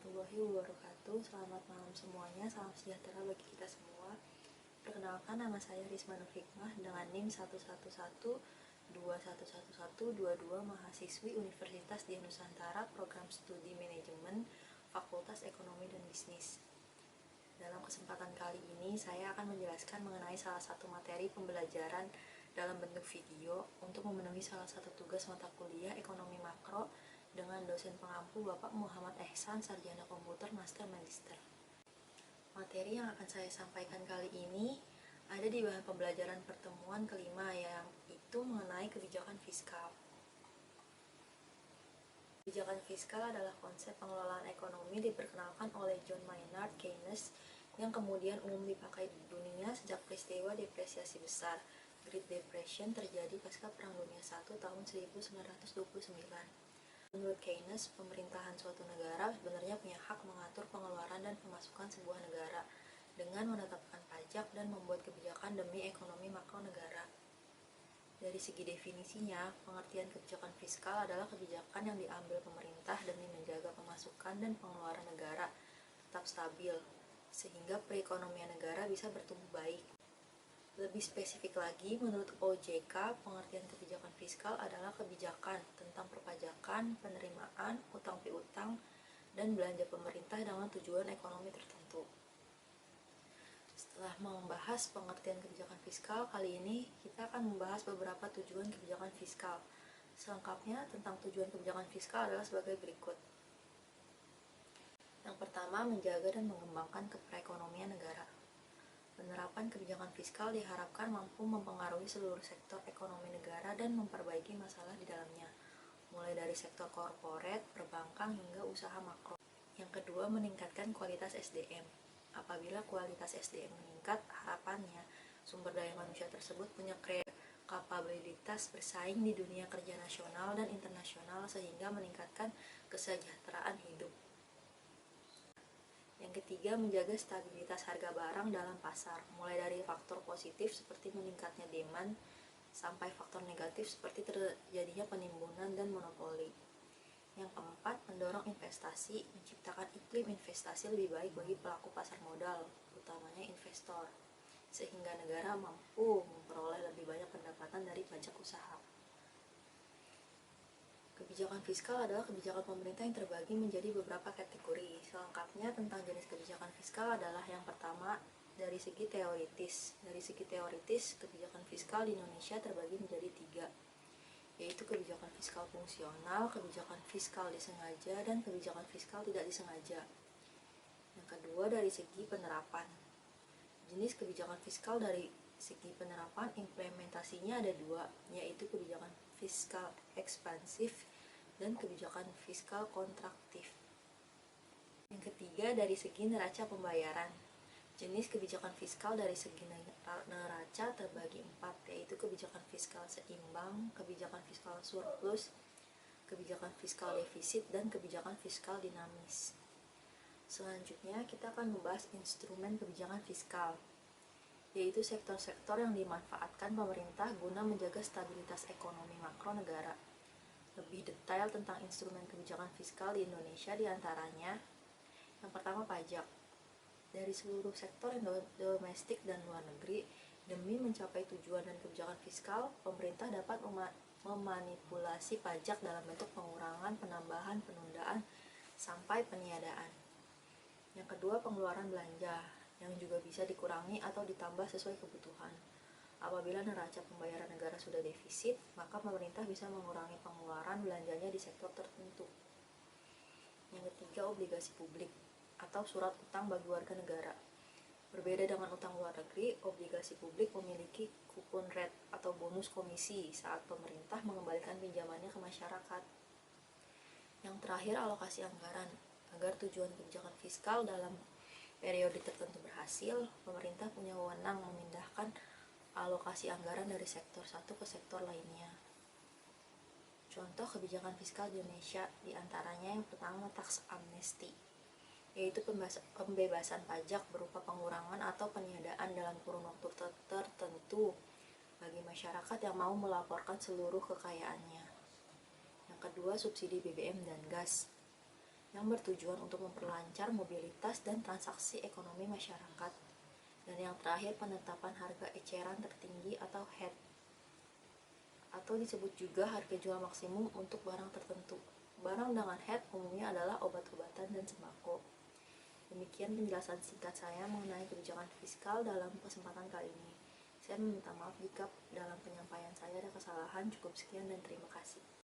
warahmatullahi wabarakatuh. Selamat malam semuanya, salam sejahtera bagi kita semua. Perkenalkan, nama saya Risma Nur Hikmah dengan NIM 11121111122, mahasiswi Universitas Dian Nusantara, Program Studi Manajemen, Fakultas Ekonomi dan Bisnis. Dalam kesempatan kali ini, saya akan menjelaskan mengenai salah satu materi pembelajaran dalam bentuk video untuk memenuhi salah satu tugas mata kuliah Ekonomi Makro dengan dosen pengampu Bapak Muhammad Ehsan, Sarjana Komputer Master Magister. Materi yang akan saya sampaikan kali ini ada di bahan pembelajaran pertemuan kelima, yang itu mengenai kebijakan fiskal. Kebijakan fiskal adalah konsep pengelolaan ekonomi diperkenalkan oleh John Maynard Keynes yang kemudian umum dipakai di dunia sejak peristiwa depresiasi besar Great Depression terjadi pasca Perang Dunia I tahun 1929. Menurut Keynes, pemerintahan suatu negara sebenarnya punya hak mengatur pengeluaran dan pemasukan sebuah negara dengan menetapkan pajak dan membuat kebijakan demi ekonomi makro negara. Dari segi definisinya, pengertian kebijakan fiskal adalah kebijakan yang diambil pemerintah demi menjaga pemasukan dan pengeluaran negara tetap stabil, sehingga perekonomian negara bisa bertumbuh baik. Lebih spesifik lagi, menurut OJK, pengertian kebijakan fiskal adalah kebijakan tentang perpajakan, penerimaan, utang piutang, dan belanja pemerintah dengan tujuan ekonomi tertentu. Setelah membahas pengertian kebijakan fiskal, kali ini kita akan membahas beberapa tujuan kebijakan fiskal. Selengkapnya tentang tujuan kebijakan fiskal adalah sebagai berikut. Yang pertama, menjaga dan mengembangkan perekonomian negara. Penerapan kebijakan fiskal diharapkan mampu mempengaruhi seluruh sektor ekonomi negara dan memperbaiki masalah di dalamnya, mulai dari sektor korporat, perbankan, hingga usaha makro. Yang kedua, meningkatkan kualitas SDM. Apabila kualitas SDM meningkat, harapannya sumber daya manusia tersebut punya kapabilitas bersaing di dunia kerja nasional dan internasional sehingga meningkatkan kesejahteraan hidup. Yang ketiga, menjaga stabilitas harga barang dalam pasar, mulai dari faktor positif seperti meningkatnya demand, sampai faktor negatif seperti terjadinya penimbunan dan monopoli. Yang keempat, mendorong investasi, menciptakan iklim investasi lebih baik bagi pelaku pasar modal, utamanya investor, sehingga negara mampu memperoleh lebih banyak pendapatan dari pajak usaha. Kebijakan fiskal adalah kebijakan pemerintah yang terbagi menjadi beberapa kategori. Selengkapnya tentang jenis kebijakan fiskal adalah yang pertama, dari segi teoritis. Dari segi teoritis, kebijakan fiskal di Indonesia terbagi menjadi 3, yaitu kebijakan fiskal fungsional, kebijakan fiskal disengaja, dan kebijakan fiskal tidak disengaja. Yang kedua, dari segi penerapan. Jenis kebijakan fiskal dari segi penerapan, implementasinya ada 2, yaitu kebijakan fiskal ekspansif dan kebijakan fiskal kontraktif. Yang ketiga, dari segi neraca pembayaran. Jenis kebijakan fiskal dari segi neraca terbagi 4, yaitu kebijakan fiskal seimbang, kebijakan fiskal surplus, kebijakan fiskal defisit, dan kebijakan fiskal dinamis. Selanjutnya, kita akan membahas instrumen kebijakan fiskal, yaitu sektor-sektor yang dimanfaatkan pemerintah guna menjaga stabilitas ekonomi makro negara. Lebih detail tentang instrumen kebijakan fiskal di Indonesia diantaranya, yang pertama, pajak. Dari seluruh sektor domestik dan luar negeri, demi mencapai tujuan dan kebijakan fiskal, pemerintah dapat memanipulasi pajak dalam bentuk pengurangan, penambahan, penundaan, sampai peniadaan. Yang kedua, pengeluaran belanja, yang juga bisa dikurangi atau ditambah sesuai kebutuhan. Apabila neraca pembayaran negara sudah defisit, maka pemerintah bisa mengurangi pengeluaran belanjanya di sektor tertentu. Yang ketiga, obligasi publik atau surat utang bagi warga negara. Berbeda dengan utang luar negeri, obligasi publik memiliki kupon rate atau bonus komisi saat pemerintah mengembalikan pinjamannya ke masyarakat. Yang terakhir, alokasi anggaran. Agar tujuan kebijakan fiskal dalam periode tertentu berhasil, pemerintah punya wewenang memindahkan alokasi anggaran dari sektor satu ke sektor lainnya. Contoh kebijakan fiskal di Indonesia diantaranya yang pertama, tax amnesty, yaitu pembebasan pajak berupa pengurangan atau peniadaan dalam kurun waktu tertentu bagi masyarakat yang mau melaporkan seluruh kekayaannya. Yang kedua, subsidi BBM dan gas. yang bertujuan untuk memperlancar mobilitas dan transaksi ekonomi masyarakat. Dan yang terakhir, penetapan harga eceran tertinggi atau HET, atau disebut juga harga jual maksimum untuk barang tertentu. Barang dengan HET umumnya adalah obat-obatan dan sembako. Demikian penjelasan singkat saya mengenai kebijakan fiskal dalam kesempatan kali ini. Saya meminta maaf jika dalam penyampaian saya ada kesalahan. Cukup sekian dan terima kasih.